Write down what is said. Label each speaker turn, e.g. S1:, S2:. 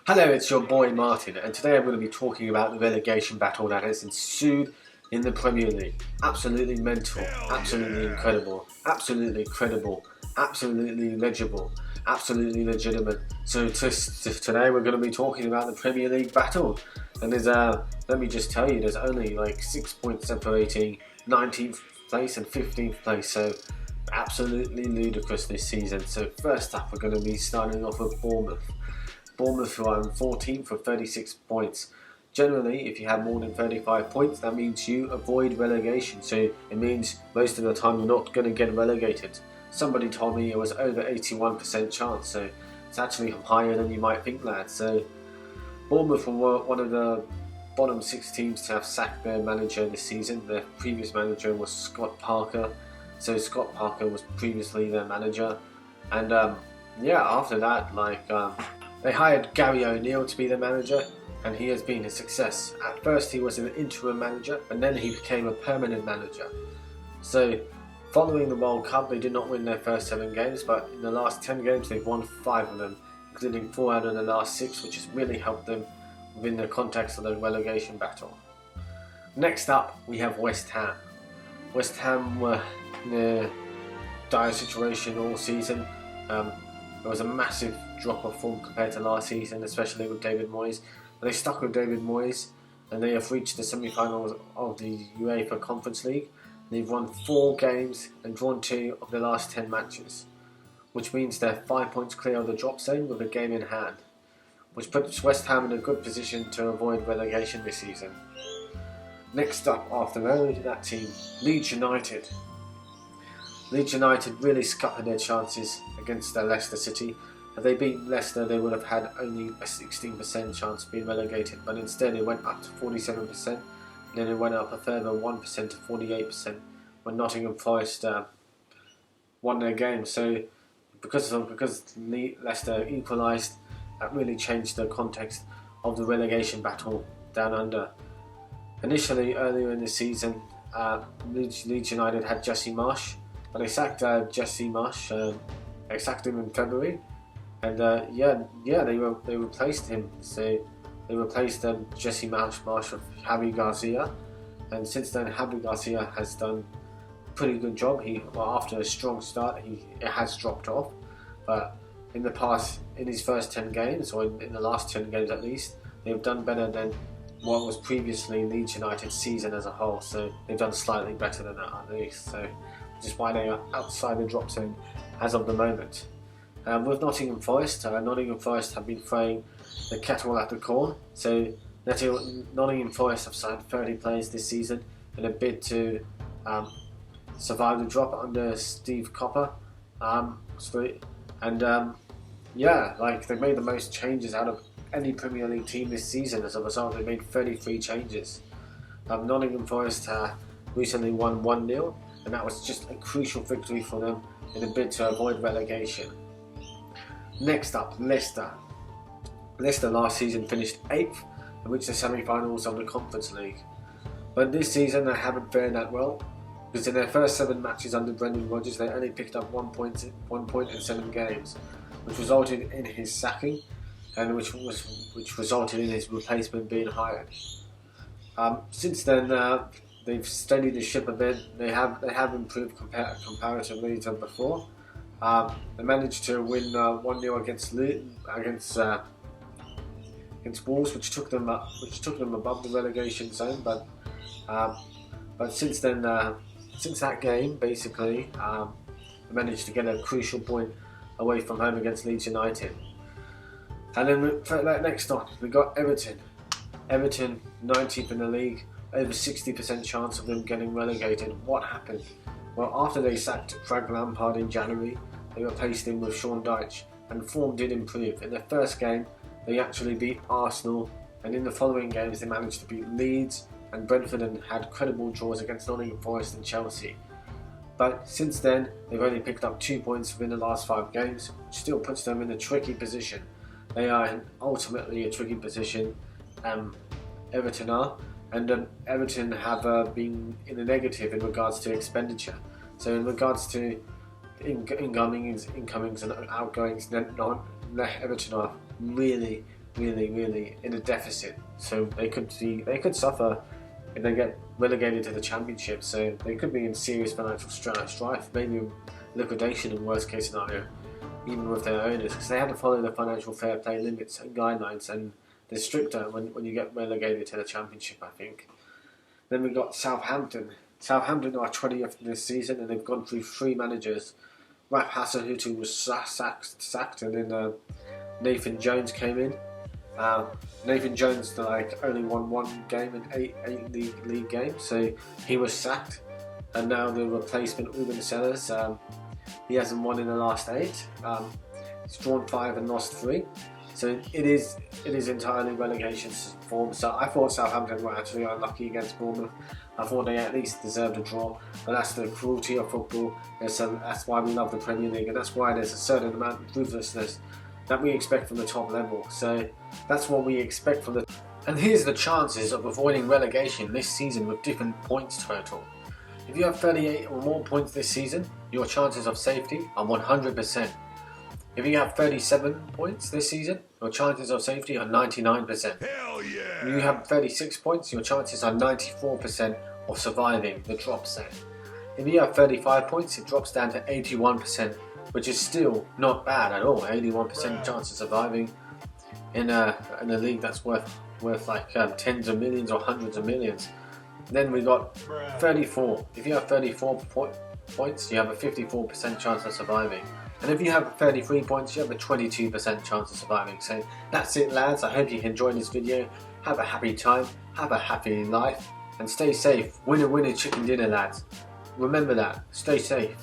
S1: Hello, it's your boy Martin, and today I'm going to be talking about the relegation battle that has ensued in the Premier League. Absolutely mental, absolutely incredible, absolutely credible, absolutely legible, absolutely legitimate. So today we're going to be talking about the Premier League battle, and let me just tell you, there's only like 6 points separating 19th place and 15th place, so absolutely ludicrous this season. So first up, we're going to be starting off with Bournemouth. Bournemouth are on 14th with 36 points. Generally, if you have more than 35 points, that means you avoid relegation. So it means most of the time you're not going to get relegated. Somebody told me it was over 81% chance, so it's actually higher than you might think, lads. So Bournemouth were one of the bottom 6 teams to have sacked their manager this season. Their previous manager was Scott Parker. So Scott Parker was previously their manager. And after that, they hired Gary O'Neill to be the manager, and he has been a success. At first he was an interim manager, and then he became a permanent manager. So following the World Cup, they did not win their first 7 games, but in the last 10 games they've won 5 of them, including 4 out of the last 6, which has really helped them within the context of the relegation battle. Next up, we have West Ham. West Ham were in a dire situation all season. There was a massive drop of form compared to last season, especially with David Moyes. But they stuck with David Moyes, and they have reached the semi-finals of the UEFA Conference League. They've won 4 games and drawn 2 of the last 10 matches, which means they're 5 points clear of the drop zone with a game in hand, which puts West Ham in a good position to avoid relegation this season. Next up after that team, Leeds United. Leeds United really scuppered their chances against Leicester City. Had they beaten Leicester, they would have had only a 16% chance of being relegated, but instead it went up to 47%, and then it went up a further 1% to 48% when Nottingham Forest won their game. So because Leicester equalised, that really changed the context of the relegation battle down under. Initially, earlier in the season, Leeds United had Jesse Marsch, but they sacked Jesse Marsch. They sacked him in February, and they replaced him. So they replaced Jesse Marsch with Javi Garcia, and since then Javi Garcia has done a pretty good job. After a strong start, it has dropped off, but in his first 10 games, or in the last 10 games at least, they've done better than what was previously Leeds United's season as a whole. So they've done slightly better than that at least. So which is why they are outside the drop zone as of the moment. With Nottingham Forest have been throwing the kettle at the corn. So Nottingham Forest have signed 30 players this season in a bid to survive the drop under Steve Copper. They've made the most changes out of any Premier League team this season. As a result, they made 33 changes. Nottingham Forest recently won 1-0, and that was just a crucial victory for them in a bid to avoid relegation. Next up, Leicester. Leicester last season finished 8th and reached the semi-finals of the Conference League. But this season they haven't fared that well, because in their first 7 matches under Brendan Rodgers they only picked up 1 point in 7 games, which resulted in his sacking, and which resulted in his replacement being hired. Since then, they've steadied the ship a bit. They have improved comparatively to before. They managed to win 1-0 against Wolves, which took them above the relegation zone. But since then, since that game, basically, they managed to get a crucial point away from home against Leeds United. And then next on, we got Everton. Everton, 19th in the league, over 60% chance of them getting relegated. What happened? Well, after they sacked Frank Lampard in January, they replaced him with Sean Dyche, and form did improve. In their first game, they actually beat Arsenal, and in the following games, they managed to beat Leeds and Brentford and had credible draws against Nottingham Forest and Chelsea. But since then, they've only picked up 2 points within the last 5 games, which still puts them in a tricky position. They are in ultimately a tricky position, Everton are, and Everton have been in the negative in regards to expenditure. So in regards to incomings and outgoings. Everton are really in a deficit, so they could suffer if they get relegated to the Championship. So they could be in serious financial strife, maybe liquidation in worst case scenario, even with their owners, because they had to follow the financial fair play limits and guidelines, and they're stricter when you get relegated to the Championship, I think. Then we got Southampton. Southampton are 20th this season, and they've gone through 3 managers. Ralph Hasenhüttl was sacked, and then Nathan Jones came in. Nathan Jones only won 1 game in 8 league games, so he was sacked. And now the replacement, Ruben Sellers, he hasn't won in the last 8. He's drawn 5 and lost 3. So it is entirely relegation form. So I thought Southampton were actually unlucky against Bournemouth. I thought they at least deserved a draw, but that's the cruelty of football. That's why we love the Premier League, and that's why there's a certain amount of ruthlessness that we expect from the top level. So that's what we expect from the. And here's the chances of avoiding relegation this season with different points total. If you have 38 or more points this season, your chances of safety are 100%. If you have 37 points this season, your chances of safety are 99%.
S2: Hell yeah!
S1: If you have 36 points, your chances are 94% of surviving the drop zone. If you have 35 points, it drops down to 81%, which is still not bad at all. 81% chance of surviving in a league that's worth tens of millions or hundreds of millions. Then we got 34. If you have 34 points, you have a 54% chance of surviving. And if you have 33 points, you have a 22% chance of surviving. So that's it, lads. I hope you enjoyed this video. Have a happy time, have a happy life, and stay safe. Winner, winner, chicken dinner, lads. Remember that. Stay safe.